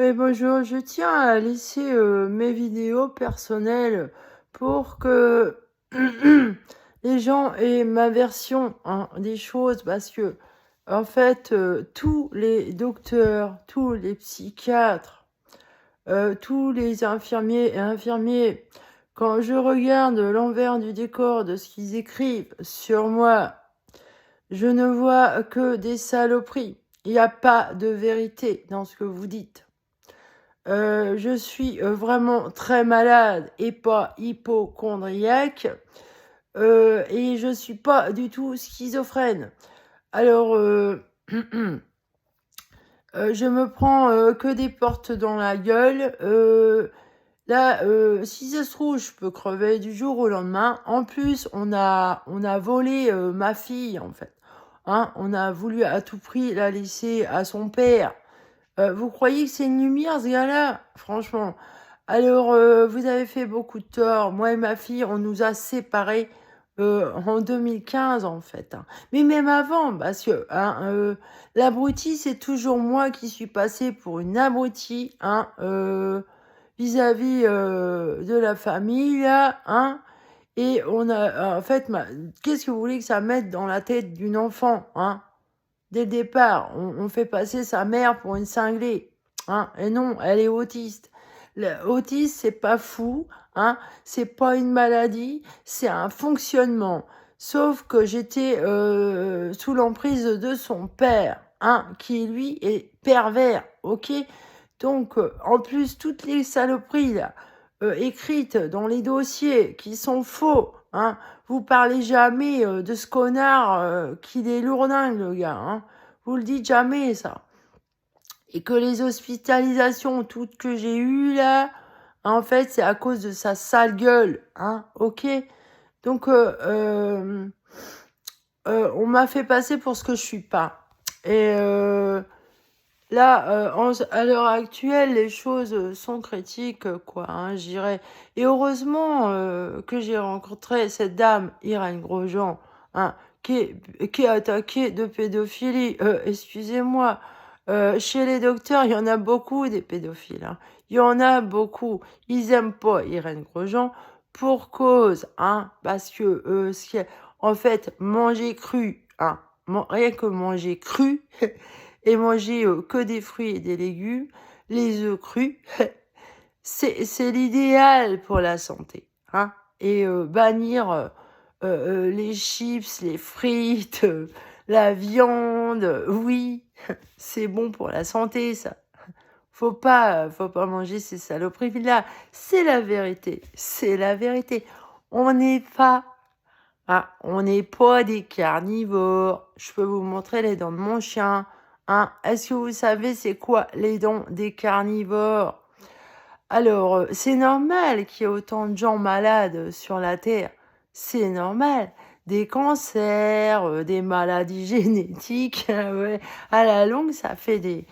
Oui, bonjour, je tiens à laisser mes vidéos personnelles pour que les gens aient ma version des choses parce que, en fait, tous les docteurs, tous les psychiatres, tous les infirmiers et infirmiers, quand je regarde l'envers du décor de ce qu'ils écrivent sur moi, je ne vois que des saloperies. Il n'y a pas de vérité dans ce que vous dites. Je suis vraiment très malade et pas hypocondriaque, et je suis pas du tout schizophrène. Alors, je me prends que des portes dans la gueule. Là, si ça se trouve, je peux crever du jour au lendemain. En plus, on a volé ma fille, en fait. Hein, on a voulu à tout prix la laisser à son père. Vous croyez que c'est une lumière, ce gars-là? Franchement. Alors, vous avez fait beaucoup de tort. Moi et ma fille, on nous a séparés en 2015, en fait. Hein. Mais même avant, parce que l'abruti, c'est toujours moi qui suis passée pour une abrutie vis-à-vis de la famille, là. Hein. Et on a, en fait, qu'est-ce que vous voulez que ça mette dans la tête d'une enfant, hein? Dès le départ, on fait passer sa mère pour une cinglée. Hein. Et non, elle est autiste. L'autisme, c'est pas fou, hein. C'est pas une maladie, c'est un fonctionnement. Sauf que j'étais sous l'emprise de son père, hein, qui lui est pervers, ok. Donc, en plus, toutes les saloperies là, écrites dans les dossiers qui sont faux, hein. Vous parlez jamais de ce connard qu'il est lourdingue, le gars, hein. Vous le dites jamais, ça. Et que les hospitalisations, toutes que j'ai eues là, en fait, c'est à cause de sa sale gueule, hein, ok. Donc, on m'a fait passer pour ce que je suis pas. Et là, à l'heure actuelle, les choses sont critiques, quoi, hein, je dirais. Et heureusement que j'ai rencontré cette dame, Irène Grosjean, hein, qui est attaquée de pédophilie. Excusez-moi, chez les docteurs, il y en a beaucoup des pédophiles. Hein. Il y en a beaucoup. Ils aiment pas Irène Grosjean pour cause, hein, parce que en fait, manger cru, hein, rien que manger cru. Et manger que des fruits et des légumes, les œufs crus, c'est l'idéal pour la santé. Hein. Et bannir les chips, les frites, la viande, oui, c'est bon pour la santé, ça. Faut pas manger ces saloperies-là. C'est la vérité, c'est la vérité. On n'est pas on n'est pas des carnivores. Je peux vous montrer les dents de mon chien. Hein. Est-ce que vous savez c'est quoi les dents des carnivores? Alors, c'est normal qu'il y ait autant de gens malades sur la Terre. C'est normal. Des cancers, des maladies génétiques. Ouais. À la longue, ça fait des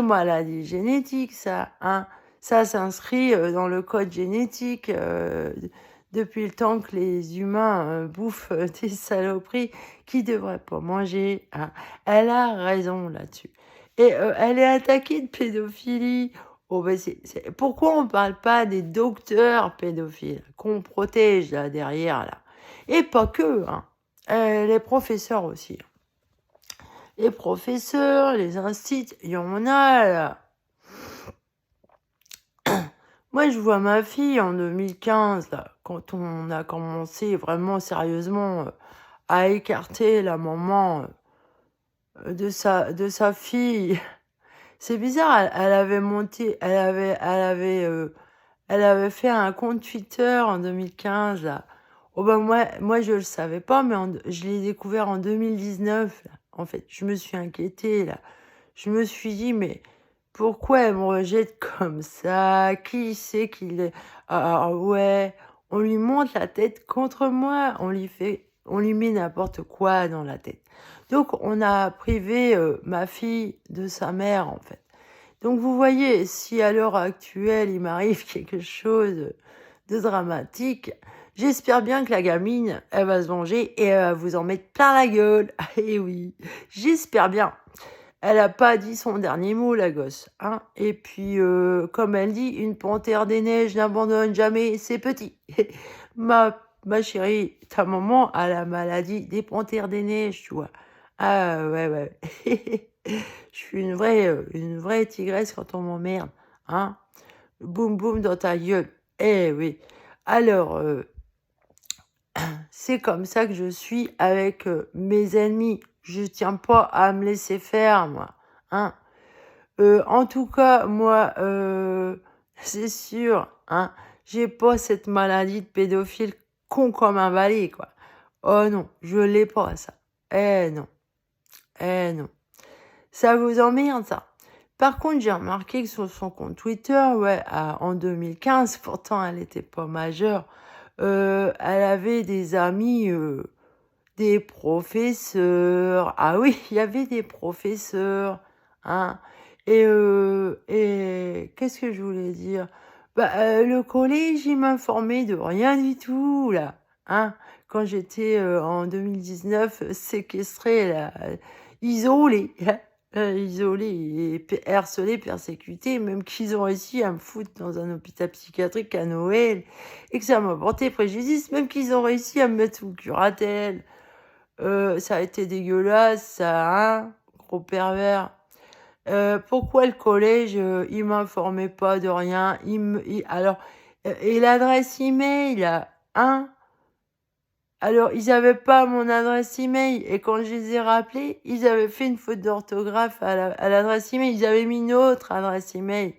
maladies génétiques, ça. Hein. Ça s'inscrit dans le code génétique depuis le temps que les humains bouffent des saloperies qu'ils ne devraient pas manger. Hein. Elle a raison là-dessus. Et elle est attaquée de pédophilie. Oh, ben pourquoi on parle pas des docteurs pédophiles qu'on protège là derrière là? Et pas que, hein. Les professeurs aussi. Les professeurs, les instituts, il y en a là. Moi, je vois ma fille en 2015, là, quand on a commencé vraiment sérieusement à écarter la maman de sa fille. C'est bizarre, elle avait monté, elle avait fait un compte Twitter en 2015, là. Oh ben moi je le savais pas, mais je l'ai découvert en 2019, là. En fait, je me suis inquiétée, là. Je me suis dit, mais pourquoi elle me rejette comme ça? Qui c'est qu'il est? Ah ouais, on lui monte la tête contre moi, on lui met n'importe quoi dans la tête. Donc on a privé ma fille de sa mère, en fait. Donc vous voyez, si à l'heure actuelle il m'arrive quelque chose de dramatique, j'espère bien que la gamine, elle va se venger et elle va vous en mettre plein la gueule. Et oui, j'espère bien. Elle a pas dit son dernier mot, la gosse, hein. Et puis, comme elle dit: «Une panthère des neiges n'abandonne jamais ses petits». Ma chérie, ta maman a la maladie des panthères des neiges, tu vois? Ah ouais, ouais. Je suis une vraie tigresse quand on m'emmerde, hein. Boum boum dans ta gueule. Eh oui. Alors, c'est comme ça que je suis avec, mes ennemis. Je tiens pas à me laisser faire moi, hein. En tout cas, moi, c'est sûr, hein, j'ai pas cette maladie de pédophile con comme un balai, quoi. Oh non, je l'ai pas ça. Eh non, eh non. Ça vous emmerde ça? Par contre, j'ai remarqué que sur son compte Twitter, ouais, en 2015, pourtant elle était pas majeure, elle avait des amis, des professeurs. Ah oui, il y avait des professeurs, hein. Et qu'est-ce que je voulais dire? Bah, le collège, il m'informait de rien du tout là, hein. Quand j'étais, en 2019, séquestrée là, isolée, isolée et harcelée, persécutée, même qu'ils ont réussi à me foutre dans un hôpital psychiatrique à Noël et que ça m'a porté préjudice, même qu'ils ont réussi à me mettre sous curatelle. Ça a été dégueulasse ça, hein, gros pervers. Pourquoi le collège, il m'informait pas de rien? Alors, et l'adresse email, hein? Alors, ils avaient pas mon adresse email et quand je les ai rappelés, ils avaient fait une faute d'orthographe à l'adresse email. Ils avaient mis une autre adresse email,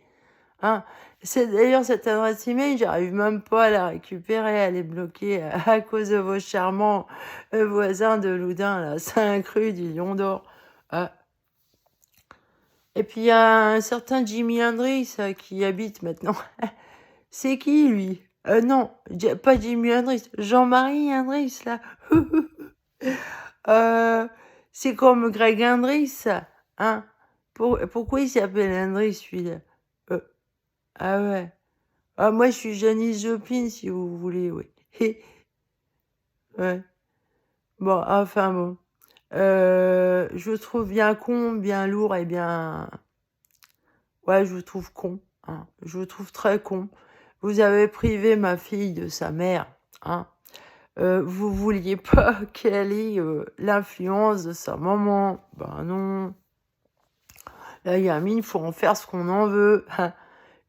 hein? C'est d'ailleurs cette adresse email, j'arrive même pas à la récupérer, elle est bloquée à cause de vos charmants, voisins de Loudun là, Saint-Cru du Lion d'Or. Ah, et puis il y a un certain Jimi Hendrix, qui habite maintenant. C'est qui lui? Non, pas Jimi Hendrix, Jean-Marie Hendrix là. Heu, c'est comme Greg Hendrix, hein? Pourquoi il s'appelle Hendrix celui-là? Ah ouais. Ah moi je suis Janis Joplin si vous voulez, oui. Ouais. Bon, enfin bon. Je le trouve bien con, bien lourd et bien ouais, je le trouve con, hein. Je le trouve très con. Vous avez privé ma fille de sa mère, hein. Vous vouliez pas qu'elle ait, l'influence de sa maman. Ben non. La gamine, faut en faire ce qu'on en veut.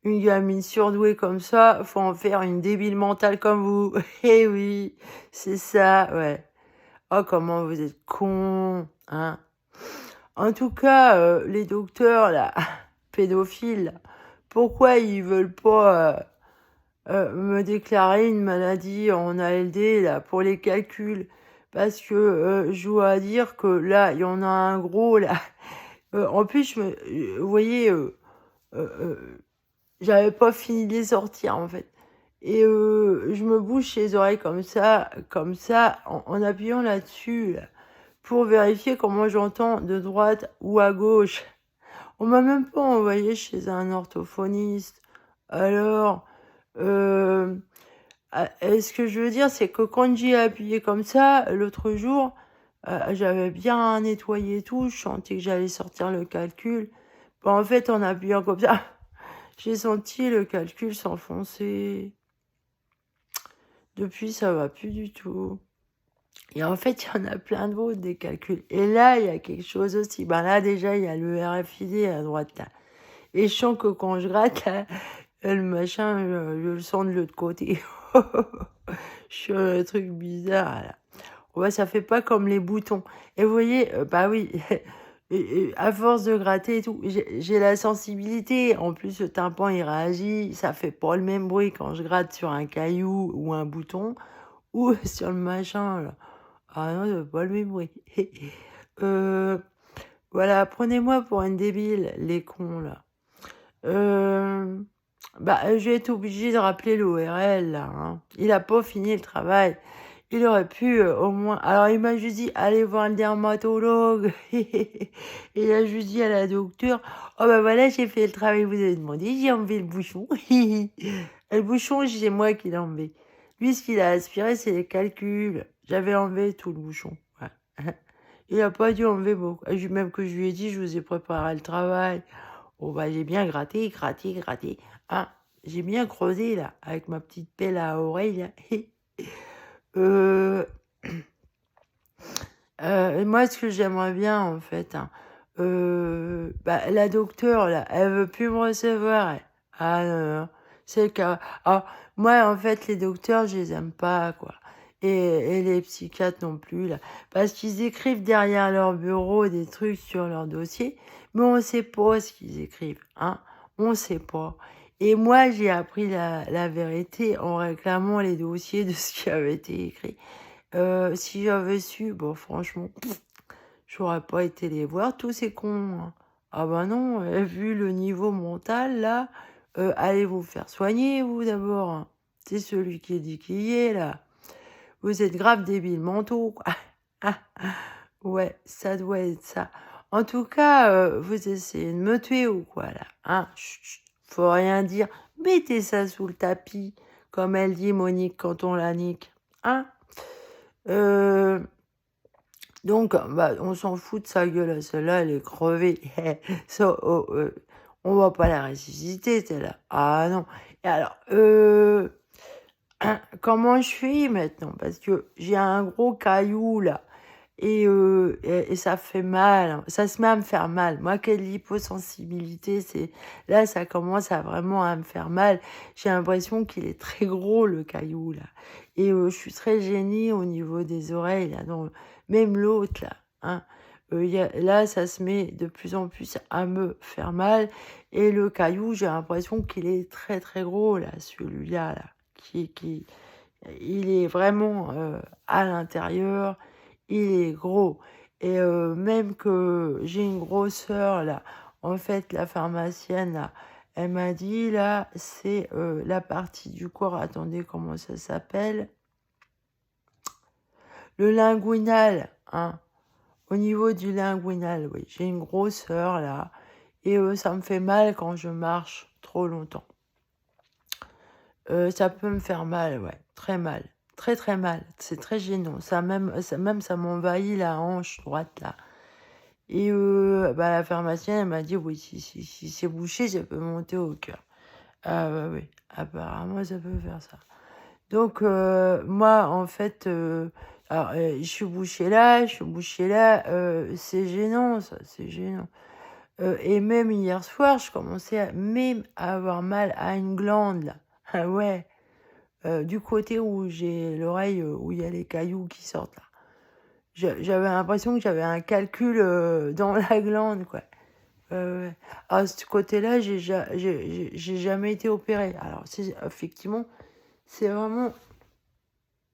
Une gamine surdouée comme ça, faut en faire une débile mentale comme vous. Eh oui, c'est ça, ouais. Oh, comment vous êtes cons, hein. En tout cas, les docteurs, là, pédophiles, là, pourquoi ils veulent pas me déclarer une maladie en ALD, là, pour les calculs? Parce que je dois dire que là, il y en a un gros, là. En plus, vous voyez, j'avais pas fini de les sortir, en fait. Et je me bouche les oreilles comme ça, en appuyant là-dessus, là, pour vérifier comment j'entends de droite ou à gauche. On m'a même pas envoyé chez un orthophoniste. Alors, ce que je veux dire, c'est que quand j'y ai appuyé comme ça, l'autre jour, j'avais bien nettoyé tout, je sentais que j'allais sortir le calcul. Bon, en fait, en appuyant comme ça, j'ai senti le calcul s'enfoncer. Depuis, ça va plus du tout. Et en fait, il y en a plein d'autres des calculs. Et là, il y a quelque chose aussi. Ben là, déjà, il y a le RFID à droite, là. Et je sens que quand je gratte, là, le machin, je le sens de l'autre côté. Je suis un truc bizarre, là. Ouais, ça fait pas comme les boutons. Et vous voyez, bah oui, et à force de gratter et tout, j'ai la sensibilité. En plus, le tympan, il réagit. Ça fait pas le même bruit quand je gratte sur un caillou ou un bouton ou sur le machin, là. Ah non, ça fait pas le même bruit. Euh, voilà, prenez-moi pour une débile, les cons, là. Bah, je vais être obligée de rappeler l'ORL, là, hein. Il a pas fini le travail. Il aurait pu, au moins alors il m'a juste dit: «Allez voir le dermatologue». Et là, je lui dis à la docteure: «Oh bah voilà, j'ai fait le travail que vous avez demandé, j'ai enlevé le bouchon». Et le bouchon, c'est moi qui l'ai enlevé. Lui, ce qu'il a aspiré, c'est les calculs. J'avais enlevé tout le bouchon, ouais. Il a pas dû enlever beaucoup. Même que je lui ai dit, je vous ai préparé le travail. Oh, bah, j'ai bien gratté, gratté, gratté. Hein, j'ai bien creusé, là, avec ma petite pelle à oreille, là. Euh, moi, ce que j'aimerais bien, en fait, hein, bah, la docteure, là, elle veut plus me recevoir, elle. Ah, non, non. C'est le cas. Ah, moi, en fait, les docteurs, je les aime pas, quoi. Et les psychiatres non plus, là. Parce qu'ils écrivent derrière leur bureau des trucs sur leur dossier, mais on sait pas ce qu'ils écrivent, hein. On sait pas. Et moi, j'ai appris la vérité en réclamant les dossiers de ce qui avait été écrit. Si j'avais su, bon, franchement, j'aurais pas été les voir, tous ces cons, hein. Ah bah non, vu le niveau mental, là, allez vous faire soigner, vous, d'abord, hein. C'est celui qui dit qu'il y est, là. Vous êtes grave débiles mentaux, quoi. Ouais, ça doit être ça. En tout cas, vous essayez de me tuer ou quoi, là, hein? Chut, chut, faut rien dire. Mettez ça sous le tapis, comme elle dit Monique quand on la nique, hein? Euh, donc, bah, on s'en fout de sa gueule, celle-là, elle est crevée. Ça, oh, on va pas la ressusciter, celle-là. Ah non. Et alors, comment je fais maintenant? Parce que j'ai un gros caillou, là. Et ça fait mal, hein. Ça se met à me faire mal. Moi, quelle hyposensibilité, c'est... Là, ça commence à vraiment à me faire mal. J'ai l'impression qu'il est très gros, le caillou, là. Et je suis très gênée au niveau des oreilles, là. Donc, même l'autre, là, hein. Là, ça se met de plus en plus à me faire mal. Et le caillou, j'ai l'impression qu'il est très, très gros, là, celui-là, là. Il est vraiment à l'intérieur. Il est gros. Et même que j'ai une grosseur, là. En fait, la pharmacienne, là, elle m'a dit, là, c'est la partie du corps. Attendez, comment ça s'appelle? Le linguinal, hein. Au niveau du linguinal, oui. J'ai une grosseur, là. Et ça me fait mal quand je marche trop longtemps. Ça peut me faire mal, ouais. Très mal. Très, très mal. C'est très gênant. Ça m'envahit la hanche droite, là. Et bah, la pharmacienne, elle m'a dit, oui, si c'est bouché, ça peut monter au cœur. Ah bah oui, apparemment, ça peut faire ça. Donc, moi, en fait, alors, je suis bouchée là, c'est gênant, ça, c'est gênant. Et même hier soir, je commençais même à avoir mal à une glande, là. Ah ouais, du côté où j'ai l'oreille, où il y a les cailloux qui sortent, là. J'avais l'impression que j'avais un calcul dans la glande, quoi. À ce côté-là, j'ai jamais été opérée. Alors, effectivement, c'est vraiment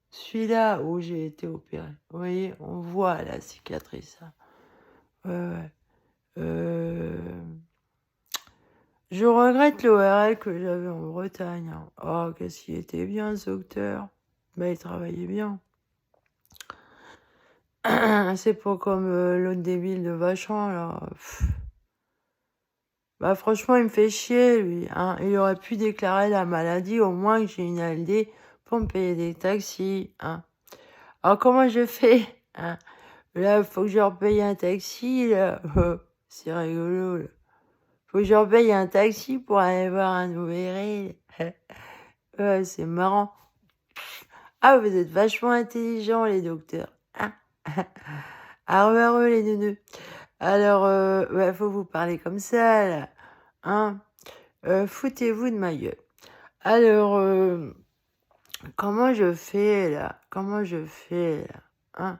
celui-là où j'ai été opérée. Vous voyez, on voit la cicatrice, hein. Ouais. Je regrette l'ORL que j'avais en Bretagne, hein. Oh, qu'est-ce qu'il était bien, ce docteur. Bah, il travaillait bien. C'est pas comme l'autre débile de Vachon, là. Bah, franchement, il me fait chier, lui, hein. Il aurait pu déclarer la maladie, au moins que j'ai une ALD pour me payer des taxis, hein. Alors, comment je fais, hein? Là, faut que je leur paye un taxi, là. C'est rigolo, là. Faut que je leur paye un taxi pour aller voir un ORL. Ouais, c'est marrant. Ah, vous êtes vachement intelligents, les docteurs, hein. Ah, heureux, les neuneux. Alors, ouais, faut vous parler comme ça, là, hein. Foutez-vous de ma gueule. Alors, comment je fais là? Hein?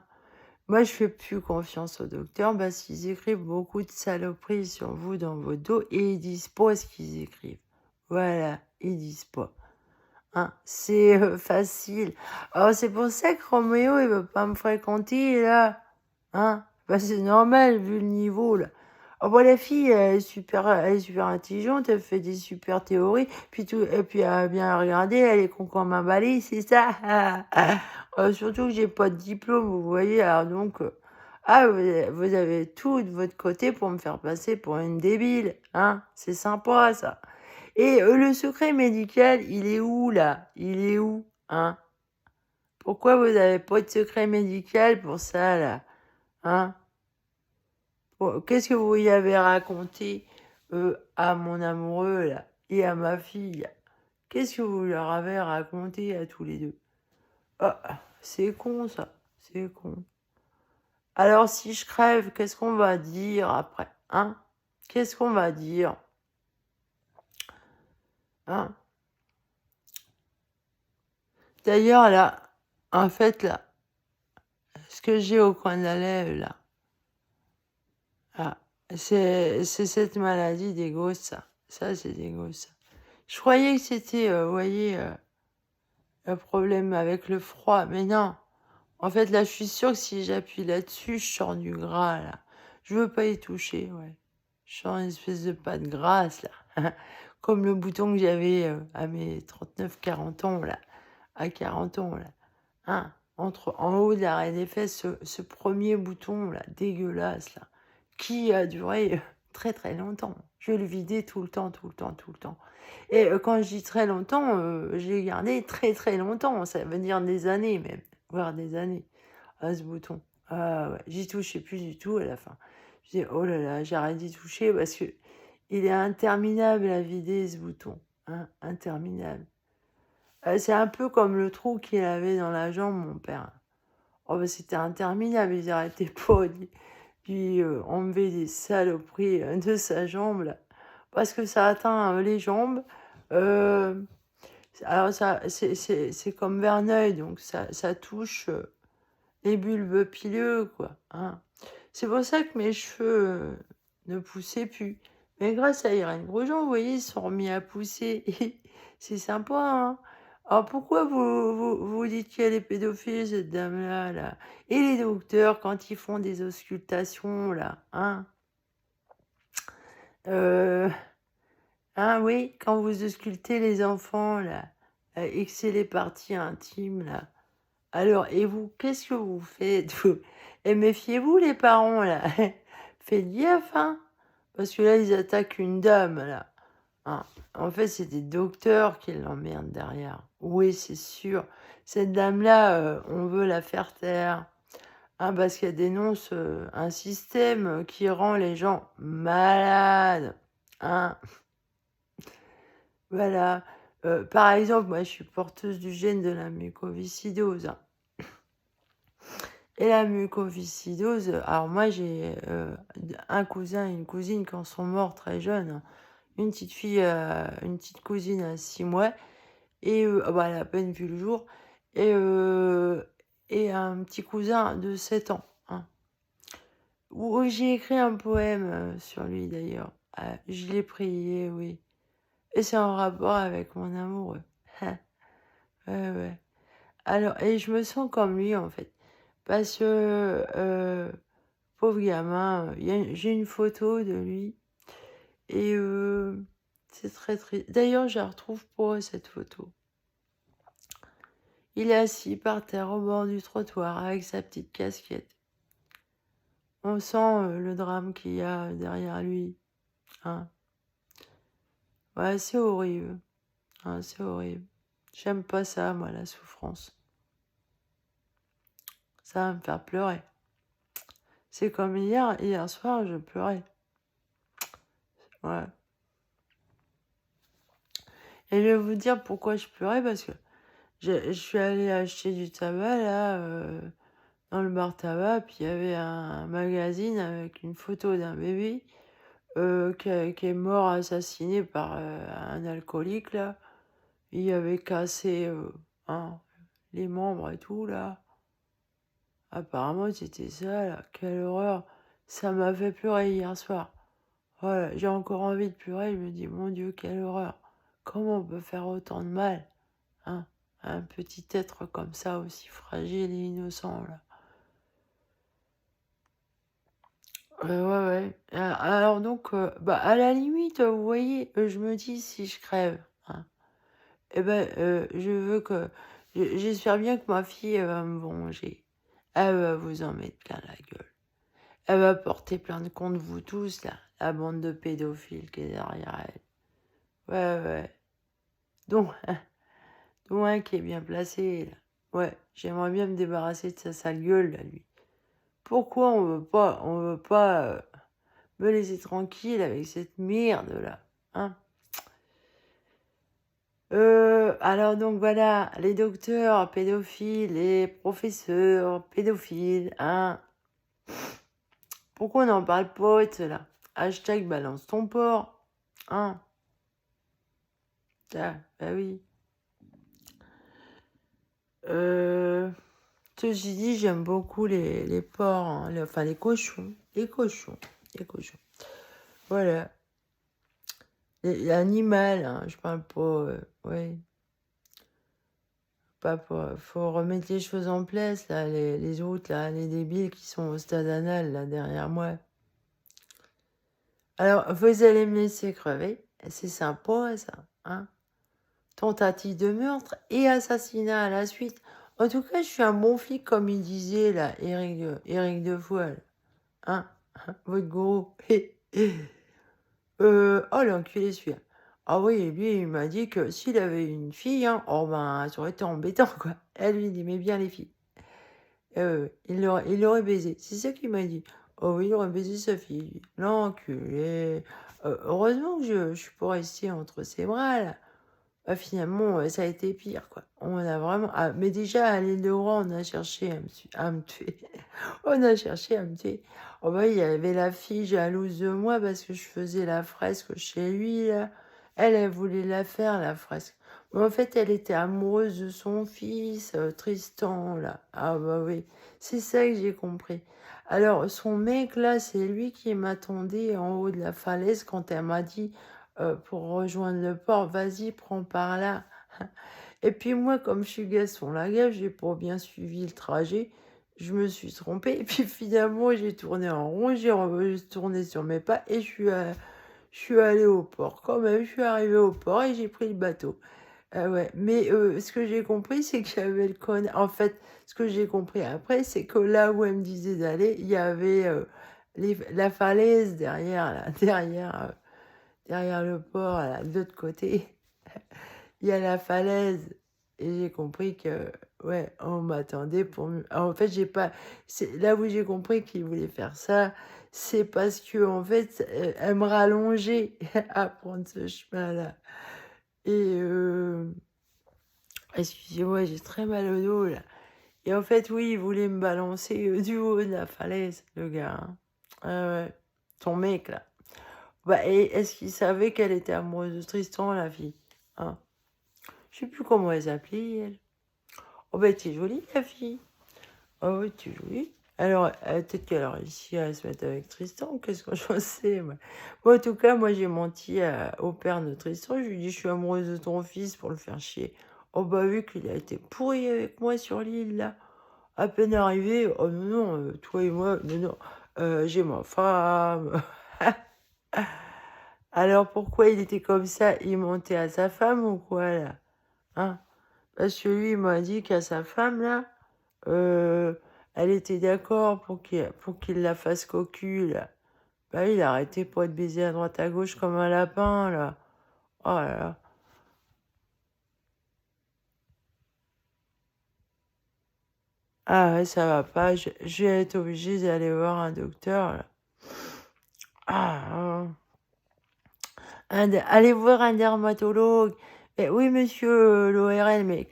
Moi, je fais plus confiance aux docteurs parce qu'ils écrivent beaucoup de saloperies sur vous dans vos dos et ils disent pas ce qu'ils écrivent. Voilà, ils disent pas. Hein? C'est facile. Alors, c'est pour ça que Roméo, il veut pas me fréquenter, là. Hein? Bah, c'est normal, vu le niveau, là. Oh, bon, la fille, elle est super intelligente, elle fait des super théories, et puis elle a bien regardé, elle est con comme un balai, c'est ça. Surtout que j'ai pas de diplôme, vous voyez, alors donc, vous avez tout de votre côté pour me faire passer pour une débile, hein, c'est sympa, ça. Et le secret médical, il est où, là? Il est où, hein? Pourquoi vous avez pas de secret médical pour ça, là? Hein? Bon, qu'est-ce que vous y avez raconté à mon amoureux, là, et à ma fille? Qu'est-ce que vous leur avez raconté à tous les deux? Ah, c'est con, ça. C'est con. Alors, si je crève, qu'est-ce qu'on va dire après? Hein? Qu'est-ce qu'on va dire? Hein? D'ailleurs, là, en fait, là, ce que j'ai au coin de la lèvre, là, ah, c'est cette maladie des gosses, ça. Ça, c'est des gosses, ça. Je croyais que c'était, vous voyez, un problème avec le froid, mais non. En fait, là, je suis sûre que si j'appuie là-dessus, je sors du gras, là. Je veux pas y toucher, ouais. Je sors une espèce de pâte grasse, là. Comme le bouton que j'avais à mes 39-40 ans, là. À 40 ans, là. Hein, en haut de l'arrêt des fesses, ce premier bouton, là, dégueulasse, là, qui a duré très très longtemps. Je le vidais tout le temps, tout le temps, tout le temps. Et quand je dis très longtemps, je l'ai gardé très très longtemps. Ça veut dire des années même, voire des années, à ce bouton. Ah ouais, j'y touchais plus du tout à la fin. Je disais, oh là là, j'arrête d'y toucher parce que il est interminable à vider ce bouton. Hein, interminable. C'est un peu comme le trou qu'il avait dans la jambe, mon père. Oh, bah, c'était interminable, ils arrêtaient pas de lui enlever des saloperies de sa jambe, là. Parce que ça atteint les jambes. Euh, alors, ça, c'est comme Verneuil, donc ça touche les bulbes pileux, quoi. Hein. C'est pour ça que mes cheveux ne poussaient plus. Mais grâce à Irène Grosjean, vous voyez, ils sont remis à pousser. C'est sympa, hein. Alors pourquoi vous dites qu'elle est pédophile, cette dame-là, là? Et les docteurs, quand ils font des auscultations, là, hein? Euh, hein, oui, quand vous auscultez les enfants, là, et que c'est les parties intimes, là. Alors, et vous, qu'est-ce que vous faites, vous? Et méfiez-vous, les parents, là. Faites gaffe, hein. Parce que là, ils attaquent une dame, là. Hein. En fait, c'est des docteurs qui l'emmerdent derrière. Oui, c'est sûr. Cette dame-là, on veut la faire taire. Hein, parce qu'elle dénonce un système qui rend les gens malades. Hein. Voilà. Par exemple, moi, je suis porteuse du gène de la mucoviscidose. Hein. Et la mucoviscidose, alors moi, j'ai un cousin et une cousine qui en sont morts très jeunes. Hein. Une petite fille, une petite cousine à 6 mois, et ah bah, elle a à peine vu le jour, et, et un petit cousin de 7 ans. Hein. Où j'ai écrit un poème sur lui d'ailleurs. Je l'ai prié, oui. Et c'est en rapport avec mon amoureux. ouais, ouais. Alors, et je me sens comme lui en fait. Parce que, pauvre gamin, j'ai une photo de lui. Et c'est très triste. D'ailleurs, je la retrouve pas, cette photo. Il est assis par terre au bord du trottoir avec sa petite casquette. On sent le drame qu'il y a derrière lui. Hein. Ouais, c'est horrible. Hein, c'est horrible. J'aime pas ça, moi, la souffrance. Ça va me faire pleurer. C'est comme hier soir, je pleurais. Ouais. Et je vais vous dire pourquoi je pleurais, parce que je suis allée acheter du tabac, là, dans le bar tabac, puis il y avait un magazine avec une photo d'un bébé qui est mort assassiné par un alcoolique, là. Il avait cassé hein, les membres et tout, là. Apparemment, c'était ça, là. Quelle horreur. Ça m'a fait pleurer hier soir. Voilà, j'ai encore envie de pleurer. Je me dis, mon Dieu, quelle horreur. Comment on peut faire autant de mal, hein, à un petit être comme ça, aussi fragile et innocent, là. Ouais, ouais. Alors donc, bah, à la limite, vous voyez, je me dis, si je crève, hein, eh ben, je veux que... J'espère bien que ma fille, elle va me venger. Elle va vous en mettre plein la gueule. Elle va porter plainte contre vous tous, là, la bande de pédophiles qui est derrière elle. Ouais, ouais. Donc, dont un qui est bien placé, là. Ouais, j'aimerais bien me débarrasser de sa sale gueule, là, lui. Pourquoi on veut pas me laisser tranquille avec cette merde-là. Hein. Alors donc voilà, les docteurs pédophiles, les professeurs pédophiles, hein. Pourquoi on n'en parle pas de cela? Hashtag balance ton porc, hein. Ah, bah oui. Ceci dit, j'aime beaucoup les porcs, hein, enfin les cochons. Les cochons. Voilà. L'animal, hein, je parle pas. Ouais. Pas pour, faut remettre les choses en place, là, les autres, là, les débiles qui sont au stade anal, là, derrière moi. Alors, vous allez me laisser crever. C'est sympa, ça, hein. Tentative de meurtre et assassinat à la suite. En tout cas, je suis un bon flic, comme il disait, là, Éric Defoe, hein, votre gourou. Oh, l'enculé, celui-là. Ah oui, lui, il m'a dit que s'il avait une fille, hein, oh ben, ça aurait été embêtant, quoi. Elle lui, il aimait bien les filles. Il l'aurait baisé. C'est ça qu'il m'a dit. Oh oui, il aurait baisé sa fille, lui. L'enculé. Heureusement que je suis pas restée entre ses bras, là. Bah, finalement, ça a été pire, quoi. On a vraiment... Ah, mais déjà, à l'île de Roi, on a cherché à me tuer. On a cherché à me tuer. Oh bah, il y avait la fille jalouse de moi parce que je faisais la fresque chez lui, là. Elle voulait la faire, la fresque. Mais en fait, elle était amoureuse de son fils, Tristan, là. Ah bah oui, c'est ça que j'ai compris. Alors, son mec, là, c'est lui qui m'attendait en haut de la falaise quand elle m'a dit, pour rejoindre le port, vas-y, prends par là. Et puis moi, comme je suis Gaston Lagaffe, j'ai pas bien suivi le trajet. Je me suis trompée. Et puis finalement, j'ai tourné en rond, j'ai tourné sur mes pas et je suis allée au port. Quand même, je suis arrivée au port et j'ai pris le bateau. Ah ouais. Mais ce que j'ai compris, c'est qu'il y avait le con. En fait, ce que j'ai compris après, c'est que là où elle me disait d'aller, il y avait la falaise derrière, là, derrière le port, là, de l'autre côté. Il y a la falaise. Et j'ai compris que, ouais, on m'attendait pour... En fait, j'ai pas... C'est là où j'ai compris qu'il voulait faire ça, c'est parce que, en fait, elle me rallongeait à prendre ce chemin-là. Et, excusez-moi, j'ai très mal au dos, là. Et en fait, oui, il voulait me balancer du haut de la falaise, le gars. Hein. Ah ouais, ton mec, là. Bah, et est-ce qu'il savait qu'elle était amoureuse de Tristan, la fille? Hein. Je sais plus comment elle s'appelait, elle. Oh, bah, t'es jolie, la fille. Oh, oui, t'es jolie. Alors, peut-être qu'elle a réussi à se mettre avec Tristan, qu'est-ce que j'en sais, moi. Bon, en tout cas, moi, j'ai menti au père de Tristan. Je lui ai dit, je suis amoureuse de ton fils pour le faire chier. Oh, bah, vu qu'il a été pourri avec moi sur l'île, là. À peine arrivé, oh non, non, toi et moi, non, non, j'ai ma femme. Alors, pourquoi il était comme ça? Il mentait à sa femme ou quoi, là? Hein? Parce que lui, il m'a dit qu'à sa femme, là, euh, elle était d'accord pour qu'il la fasse cocu, là. Bah, il a arrêté pour être baisé à droite à gauche comme un lapin, là. Oh là là. Ah ouais, ça va pas. Je vais être obligée d'aller voir un docteur, là. Ah, allez voir un dermatologue. Eh oui, monsieur l'ORL, mais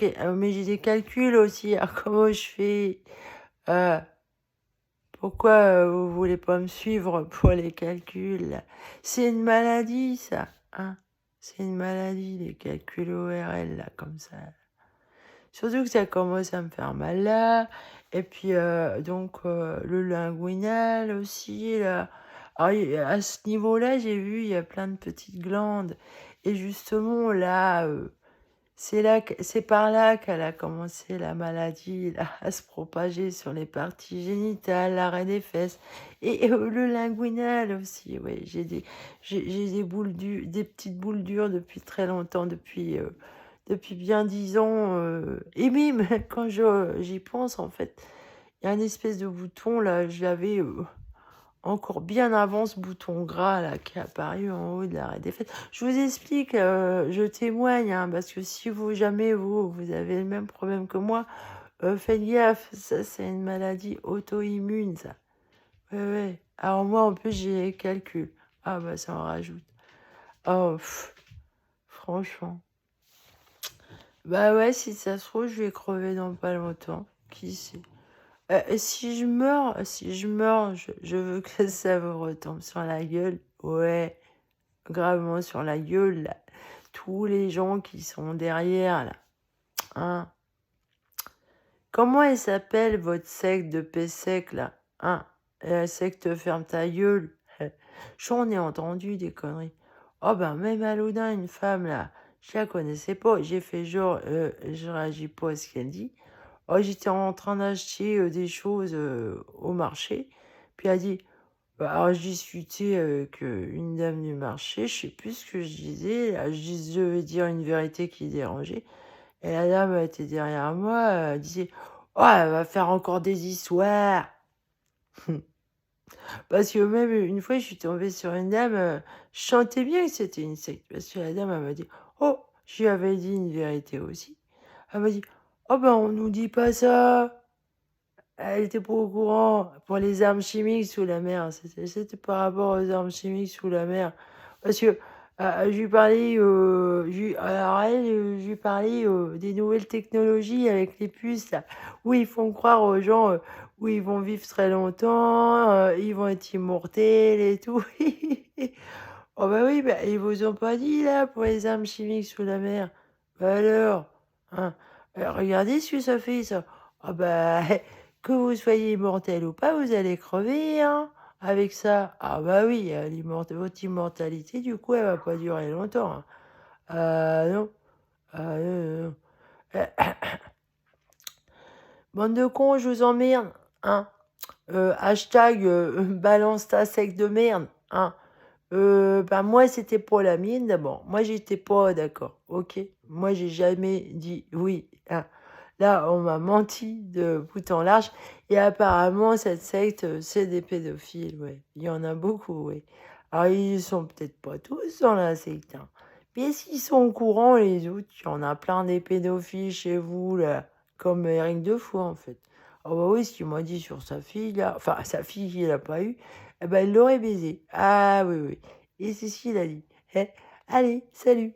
j'ai des calculs aussi. Alors, comment je fais? Euh, Pourquoi vous voulez pas me suivre pour les calculs là? C'est une maladie, ça. Hein? C'est une maladie, les calculs ORL, là, comme ça. Surtout que ça commence à me faire mal là. Et puis, donc, le linguinal aussi, là. Alors, à ce niveau-là, j'ai vu, il y a plein de petites glandes. Et justement, là, c'est par là qu'elle a commencé la maladie là, à se propager sur les parties génitales, l'arrêt des fesses et le linguinal aussi. Ouais, j'ai des petites boules dures depuis très longtemps, depuis bien 10 ans. Et même quand j'y pense, en fait, il y a un espèce de bouton là, je l'avais encore bien avant ce bouton gras là qui est apparu en haut de l'arrêt des fêtes. Je vous explique, je témoigne, hein, parce que si jamais vous avez le même problème que moi, faites gaffe, ça c'est une maladie auto-immune, ça. Ouais, ouais. Alors moi, en plus, j'ai les calculs. Ah bah, ça en rajoute. Oh, franchement. Bah ouais, si ça se trouve, je vais crever dans pas longtemps. Qui sait? Si je meurs, je veux que ça me retombe sur la gueule. Ouais, gravement sur la gueule, là. Tous les gens qui sont derrière, là. Hein? Comment elle s'appelle, votre secte de Pessec, là? Hein? La secte ferme ta gueule. J'en ai entendu des conneries. Oh ben, même à l'Odin, une femme, là, je la connaissais pas. J'ai fait genre, je réagis pas à ce qu'elle dit. Oh, j'étais en train d'acheter des choses au marché. Puis elle a dit, bah, alors je discutais avec une dame du marché, je sais plus ce que je disais. Là, je devais dire une vérité qui dérangeait. Et la dame elle était derrière moi, elle disait, oh, elle va faire encore des histoires. Parce que même une fois, je suis tombée sur une dame, je sentais bien que c'était une secte. Parce que la dame, elle m'a dit, oh, je lui avais dit une vérité aussi. Elle m'a dit, oh ben on nous dit pas ça. Elle était pas au courant pour les armes chimiques sous la mer. C'était par rapport aux armes chimiques sous la mer. Parce que je lui parlais, alors elle, je lui parlais des nouvelles technologies avec les puces, là, où ils font croire aux gens où ils vont vivre très longtemps, ils vont être immortels et tout. Oh bah oui, bah, ils vous ont pas dit là pour les armes chimiques sous la mer. Bah alors, hein, regardez ce que ça fait ça. Ah bah, que vous soyez immortel ou pas, vous allez crever, hein, avec ça. Ah bah oui, votre immortalité, du coup, elle va pas durer longtemps, hein. Non. Ah non, non, non. Bande de cons, je vous emmerde, hein. Hashtag balance ta sec de merde, hein. Ben moi, c'était pas la mienne d'abord. Moi, j'étais pas d'accord, ok? Moi, j'ai jamais dit oui, hein. Là, on m'a menti de bout en large. Et apparemment, cette secte, c'est des pédophiles, ouais. Il y en a beaucoup, ouais. Alors, ils sont peut-être pas tous dans la secte, hein. Mais s'ils sont au courant, les autres, il y en a plein des pédophiles chez vous, là. Comme Eric Defoe, en fait. Ah bah oui, ce qu'il m'a dit sur sa fille, là. Enfin, sa fille qu'il n'a pas eue. Eh ben, il l'aurait baisé. Ah oui, oui. Et c'est ce qu'il a dit. Eh, allez, salut.